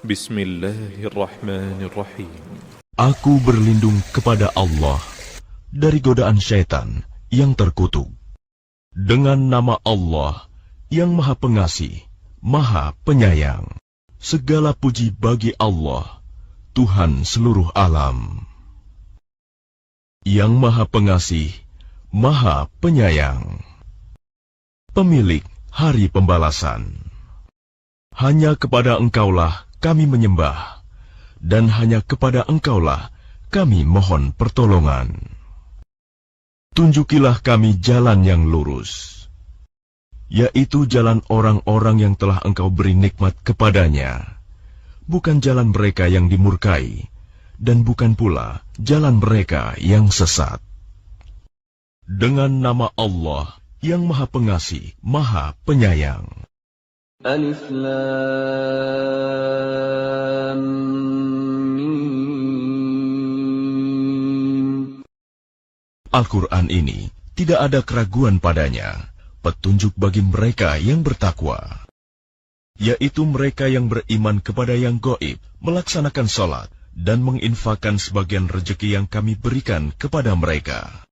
Bismillahirrahmanirrahim. Aku berlindung kepada Allah dari godaan syaitan yang terkutuk. Dengan nama Allah yang Maha Pengasih, Maha Penyayang. Segala puji bagi Allah, Tuhan seluruh alam. Yang Maha Pengasih, Maha Penyayang. Pemilik hari pembalasan. Hanya kepada Engkaulah kami menyembah, dan hanya kepada Engkaulah kami mohon pertolongan. Tunjukilah kami jalan yang lurus, yaitu jalan orang-orang yang telah Engkau beri nikmat kepadanya, bukan jalan mereka yang dimurkai, dan bukan pula jalan mereka yang sesat. Dengan nama Allah yang Maha Pengasih, Maha Penyayang. Alif Lam Mim. Al-Quran ini tidak ada keraguan padanya, petunjuk bagi mereka yang bertakwa, yaitu mereka yang beriman kepada yang gaib, melaksanakan salat, dan menginfakkan sebagian rezeki yang kami berikan kepada mereka.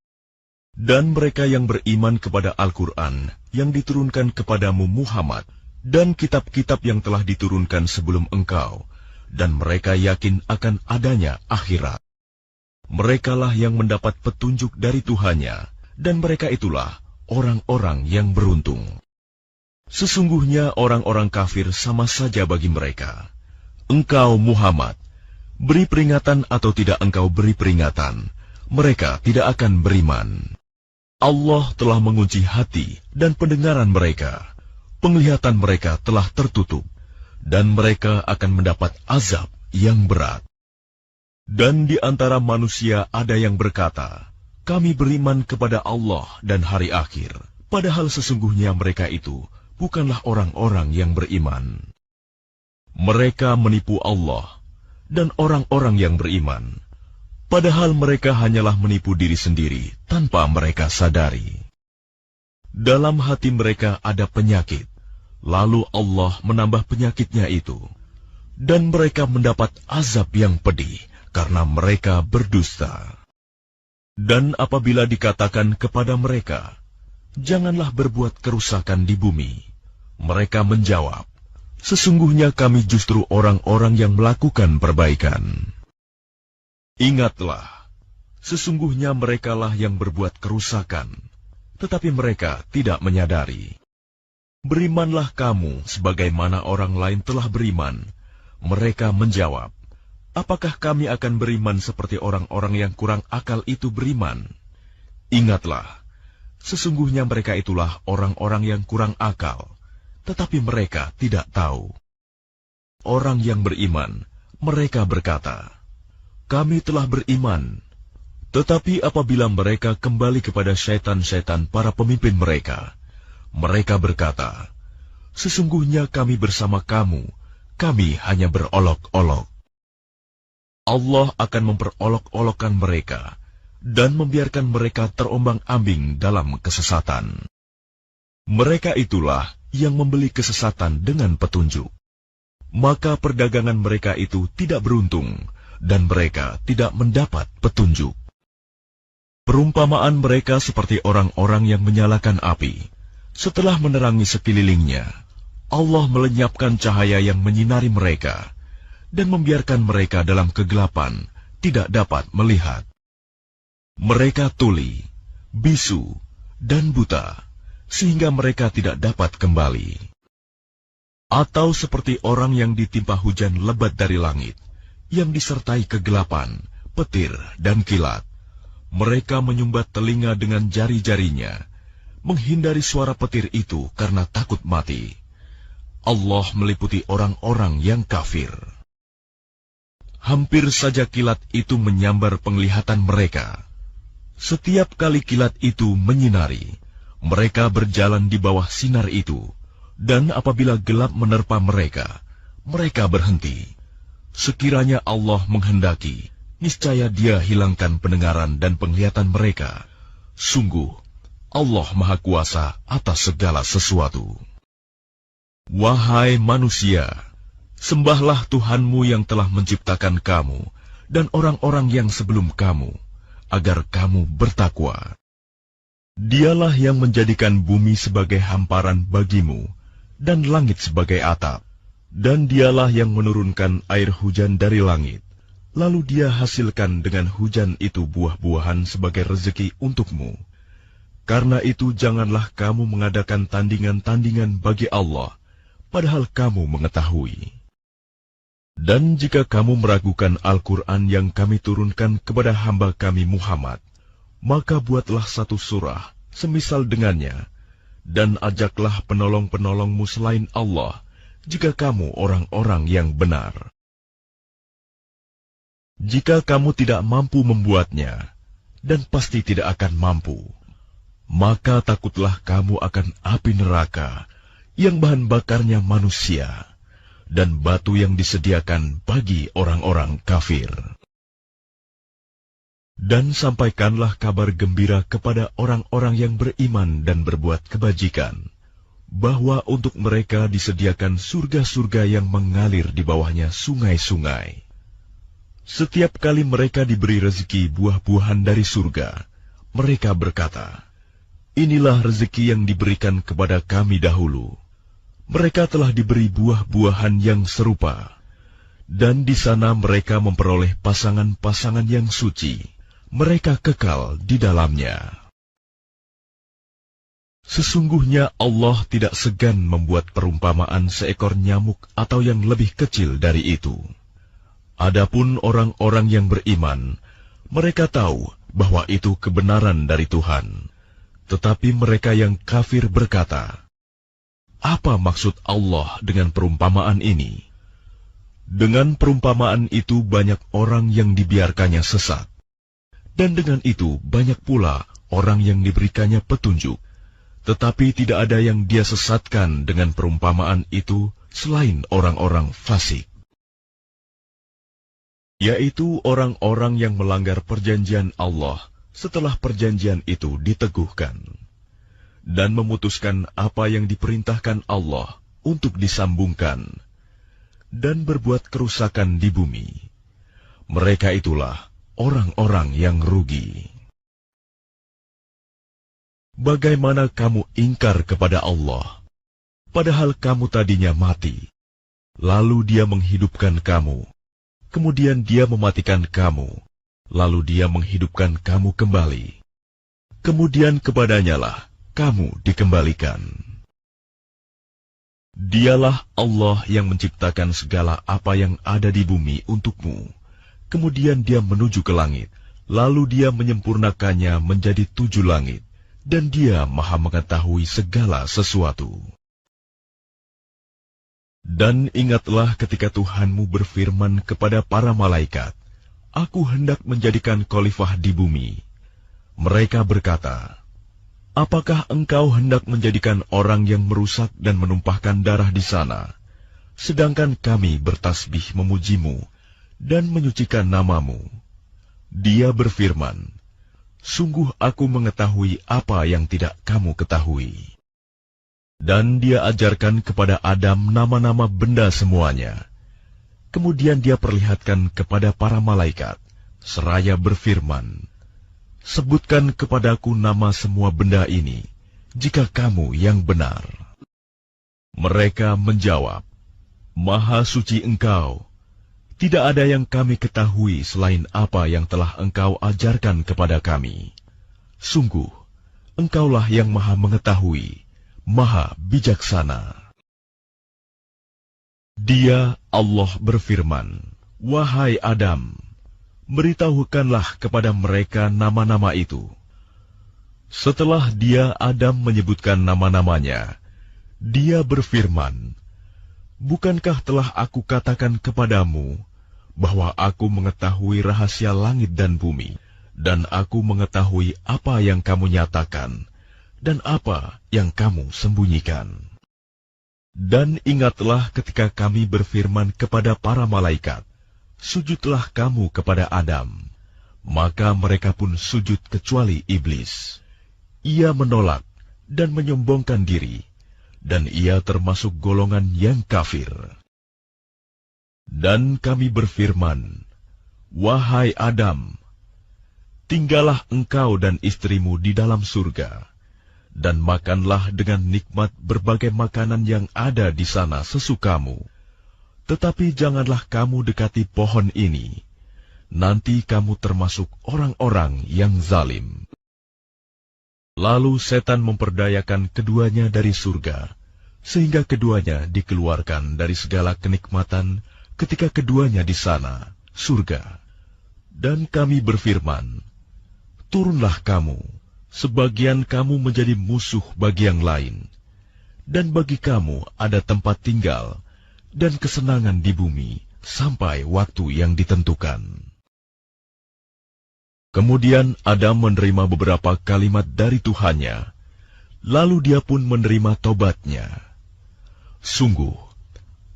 Dan mereka yang beriman kepada Al-Quran yang diturunkan kepadamu Muhammad, dan kitab-kitab yang telah diturunkan sebelum engkau, dan mereka yakin akan adanya akhirat. Merekalah yang mendapat petunjuk dari Tuhannya, dan mereka itulah orang-orang yang beruntung. Sesungguhnya orang-orang kafir sama saja bagi mereka. Engkau Muhammad, beri peringatan atau tidak engkau beri peringatan, mereka tidak akan beriman. Allah telah mengunci hati dan pendengaran mereka. Penglihatan mereka telah tertutup, dan mereka akan mendapat azab yang berat. Dan di antara manusia ada yang berkata, kami beriman kepada Allah dan hari akhir, padahal sesungguhnya mereka itu bukanlah orang-orang yang beriman. Mereka menipu Allah dan orang-orang yang beriman, padahal mereka hanyalah menipu diri sendiri tanpa mereka sadari. Dalam hati mereka ada penyakit, lalu Allah menambah penyakitnya itu, dan mereka mendapat azab yang pedih karena mereka berdusta. Dan apabila dikatakan kepada mereka, janganlah berbuat kerusakan di bumi, mereka menjawab, sesungguhnya kami justru orang-orang yang melakukan perbaikan. Ingatlah, sesungguhnya merekalah yang berbuat kerusakan, tetapi mereka tidak menyadari. Berimanlah kamu sebagaimana orang lain telah beriman. Mereka menjawab, apakah kami akan beriman seperti orang-orang yang kurang akal itu beriman? Ingatlah, sesungguhnya mereka itulah orang-orang yang kurang akal, tetapi mereka tidak tahu. Orang yang beriman, mereka berkata, kami telah beriman. Tetapi apabila mereka kembali kepada syaitan-syaitan para pemimpin mereka, mereka berkata, sesungguhnya kami bersama kamu, kami hanya berolok-olok. Allah akan memperolok-olokkan mereka dan membiarkan mereka terombang-ambing dalam kesesatan. Mereka itulah yang membeli kesesatan dengan petunjuk. Maka perdagangan mereka itu tidak beruntung dan mereka tidak mendapat petunjuk. Perumpamaan mereka seperti orang-orang yang menyalakan api. Setelah menerangi sekelilingnya, Allah melenyapkan cahaya yang menyinari mereka dan membiarkan mereka dalam kegelapan, tidak dapat melihat. Mereka tuli, bisu, dan buta, sehingga mereka tidak dapat kembali. Atau seperti orang yang ditimpa hujan lebat dari langit, yang disertai kegelapan, petir, dan kilat. Mereka menyumbat telinga dengan jari-jarinya, menghindari suara petir itu karena takut mati. Allah meliputi orang-orang yang kafir. Hampir saja kilat itu menyambar penglihatan mereka. Setiap kali kilat itu menyinari, mereka berjalan di bawah sinar itu, dan apabila gelap menerpa mereka, mereka berhenti. Sekiranya Allah menghendaki, niscaya Dia hilangkan pendengaran dan penglihatan mereka. Sungguh, Allah Maha Kuasa atas segala sesuatu. Wahai manusia, Sembahlah Tuhanmu yang telah menciptakan kamu dan orang-orang yang sebelum kamu, agar kamu bertakwa. Dialah yang menjadikan bumi sebagai hamparan bagimu dan langit sebagai atap. Dan dialah yang menurunkan air hujan dari langit, lalu dia hasilkan dengan hujan itu buah-buahan sebagai rezeki untukmu. Karena itu janganlah kamu mengadakan tandingan-tandingan bagi Allah, padahal kamu mengetahui. Dan jika kamu meragukan Al-Quran yang kami turunkan kepada hamba kami Muhammad, maka buatlah satu surah semisal dengannya, dan ajaklah penolong-penolongmu selain Allah, jika kamu orang-orang yang benar. Jika kamu tidak mampu membuatnya, dan pasti tidak akan mampu, maka takutlah kamu akan api neraka yang bahan bakarnya manusia dan batu yang disediakan bagi orang-orang kafir. Dan sampaikanlah kabar gembira kepada orang-orang yang beriman dan berbuat kebajikan, bahwa untuk mereka disediakan surga-surga yang mengalir di bawahnya sungai-sungai. Setiap kali mereka diberi rezeki buah-buahan dari surga, mereka berkata, "Inilah rezeki yang diberikan kepada kami dahulu." Mereka telah diberi buah-buahan yang serupa, dan di sana mereka memperoleh pasangan-pasangan yang suci. Mereka kekal di dalamnya. Sesungguhnya Allah tidak segan membuat perumpamaan seekor nyamuk atau yang lebih kecil dari itu. Adapun orang-orang yang beriman, mereka tahu bahwa itu kebenaran dari Tuhan. Tetapi mereka yang kafir berkata, "Apa maksud Allah dengan perumpamaan ini?" Dengan perumpamaan itu banyak orang yang dibiarkannya sesat. Dan dengan itu banyak pula orang yang diberikannya petunjuk. Tetapi tidak ada yang dia sesatkan dengan perumpamaan itu selain orang-orang fasik, yaitu orang-orang yang melanggar perjanjian Allah setelah perjanjian itu diteguhkan, dan memutuskan apa yang diperintahkan Allah untuk disambungkan, dan berbuat kerusakan di bumi. Mereka itulah orang-orang yang rugi. Bagaimana kamu ingkar kepada Allah, padahal kamu tadinya mati, lalu Dia menghidupkan kamu, kemudian Dia mematikan kamu, lalu Dia menghidupkan kamu kembali, kemudian kepadanya-lah kamu dikembalikan. Dialah Allah yang menciptakan segala apa yang ada di bumi untukmu, kemudian Dia menuju ke langit, lalu Dia menyempurnakannya menjadi 7 langit. Dan Dia Maha mengetahui segala sesuatu. Dan ingatlah ketika Tuhanmu berfirman kepada para malaikat, "Aku hendak menjadikan khalifah di bumi." Mereka berkata, "Apakah engkau hendak menjadikan orang yang merusak dan menumpahkan darah di sana, sedangkan kami bertasbih memujimu dan menyucikan namamu?" Dia berfirman, "Sungguh aku mengetahui apa yang tidak kamu ketahui." Dan Dia ajarkan kepada Adam nama-nama benda semuanya. Kemudian Dia perlihatkan kepada para malaikat, seraya berfirman, "Sebutkan kepadaku nama semua benda ini, jika kamu yang benar." Mereka menjawab, "Maha suci Engkau. Tidak ada yang kami ketahui selain apa yang telah Engkau ajarkan kepada kami. Sungguh, Engkaulah yang Maha mengetahui, Maha bijaksana." Dia, Allah berfirman, "Wahai Adam, beritahukanlah kepada mereka nama-nama itu." Setelah Dia, Adam, menyebutkan nama-namanya, Dia berfirman, "Bukankah telah aku katakan kepadamu bahwa aku mengetahui rahasia langit dan bumi, dan aku mengetahui apa yang kamu nyatakan, dan apa yang kamu sembunyikan?" Dan ingatlah ketika kami berfirman kepada para malaikat, "Sujudlah kamu kepada Adam." Maka mereka pun sujud kecuali iblis. Ia menolak dan menyombongkan diri, dan ia termasuk golongan yang kafir. Dan kami berfirman, "Wahai Adam, tinggallah engkau dan istrimu di dalam surga, dan makanlah dengan nikmat berbagai makanan yang ada di sana sesukamu. Tetapi janganlah kamu dekati pohon ini, nanti kamu termasuk orang-orang yang zalim." Lalu setan memperdayakan keduanya dari surga, sehingga keduanya dikeluarkan dari segala kenikmatan ketika keduanya di sana, surga. Dan kami berfirman, "Turunlah kamu, sebagian kamu menjadi musuh bagi yang lain, dan bagi kamu ada tempat tinggal dan kesenangan di bumi sampai waktu yang ditentukan." Kemudian Adam menerima beberapa kalimat dari Tuhannya, lalu dia pun menerima taubatnya. Sungguh,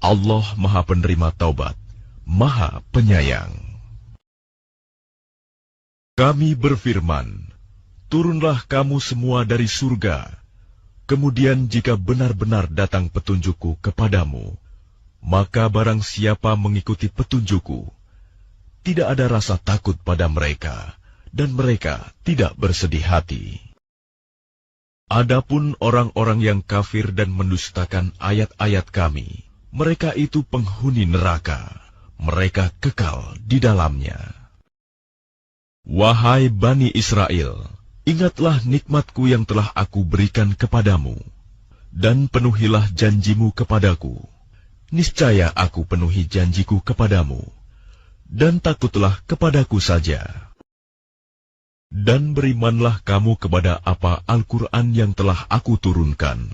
Allah Maha Penerima Taubat, Maha Penyayang. Kami berfirman, "Turunlah kamu semua dari surga. Kemudian jika benar-benar datang petunjukku kepadamu, maka barang siapa mengikuti petunjukku, tidak ada rasa takut pada mereka, dan mereka tidak bersedih hati. Adapun orang-orang yang kafir dan mendustakan ayat-ayat kami, mereka itu penghuni neraka, mereka kekal di dalamnya. Wahai Bani Israel, ingatlah nikmatku yang telah aku berikan kepadamu, dan penuhilah janjimu kepadaku. Niscaya aku penuhi janjiku kepadamu, dan takutlah kepadaku saja. Dan berimanlah kamu kepada apa Al-Quran yang telah aku turunkan,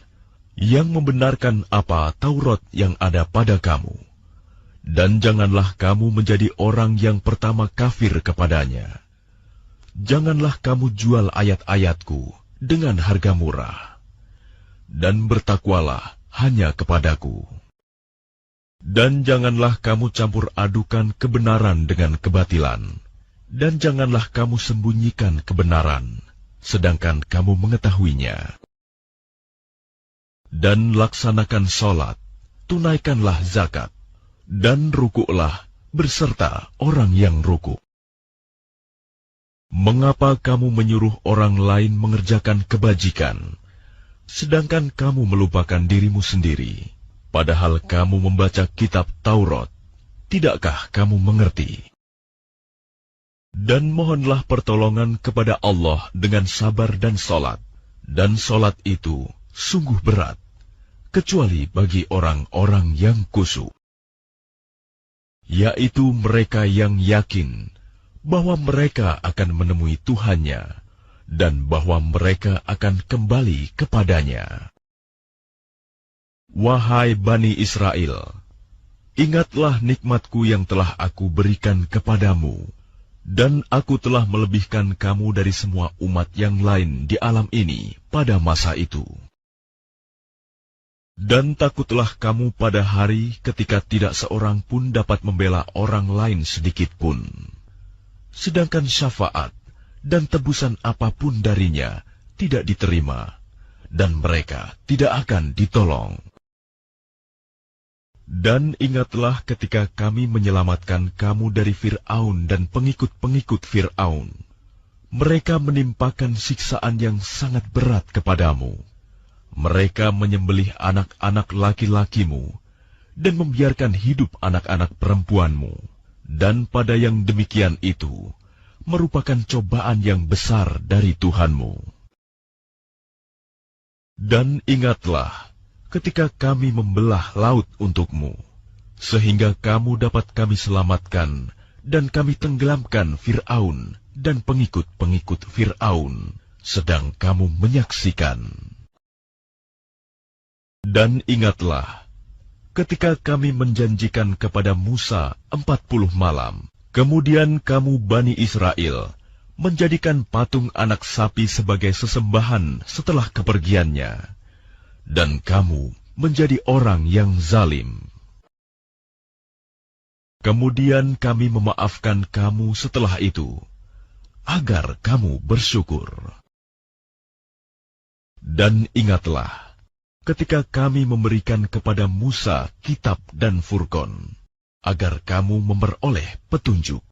yang membenarkan apa Taurat yang ada pada kamu. Dan janganlah kamu menjadi orang yang pertama kafir kepadanya. Janganlah kamu jual ayat-ayatku dengan harga murah. Dan bertakwalah hanya kepadaku. Dan janganlah kamu campur adukan kebenaran dengan kebatilan. Dan janganlah kamu sembunyikan kebenaran, sedangkan kamu mengetahuinya. Dan laksanakan sholat, tunaikanlah zakat, dan rukuklah berserta orang yang rukuk. Mengapa kamu menyuruh orang lain mengerjakan kebajikan, sedangkan kamu melupakan dirimu sendiri, padahal kamu membaca kitab Taurat? Tidakkah kamu mengerti? Dan mohonlah pertolongan kepada Allah dengan sabar dan solat. Dan solat itu sungguh berat, kecuali bagi orang-orang yang khusyuk, yaitu mereka yang yakin bahwa mereka akan menemui Tuhannya, dan bahwa mereka akan kembali kepadanya. Wahai Bani Israel, ingatlah nikmatku yang telah aku berikan kepadamu, dan aku telah melebihkan kamu dari semua umat yang lain di alam ini pada masa itu. Dan takutlah kamu pada hari ketika tidak seorang pun dapat membela orang lain sedikit pun, sedangkan syafaat dan tebusan apapun darinya tidak diterima, dan mereka tidak akan ditolong. Dan ingatlah ketika kami menyelamatkan kamu dari Fir'aun dan pengikut-pengikut Fir'aun. Mereka menimpakan siksaan yang sangat berat kepadamu. Mereka menyembelih anak-anak laki-lakimu dan membiarkan hidup anak-anak perempuanmu. Dan pada yang demikian itu merupakan cobaan yang besar dari Tuhanmu. Dan ingatlah ketika kami membelah laut untukmu, sehingga kamu dapat kami selamatkan, dan kami tenggelamkan Fir'aun dan pengikut-pengikut Fir'aun, sedang kamu menyaksikan. Dan ingatlah, ketika kami menjanjikan kepada Musa 40 malam, kemudian kamu Bani Israel menjadikan patung anak sapi sebagai sesembahan setelah kepergiannya, dan kamu menjadi orang yang zalim. Kemudian kami memaafkan kamu setelah itu, agar kamu bersyukur. Dan ingatlah, ketika kami memberikan kepada Musa kitab dan Furqan, agar kamu memperoleh petunjuk.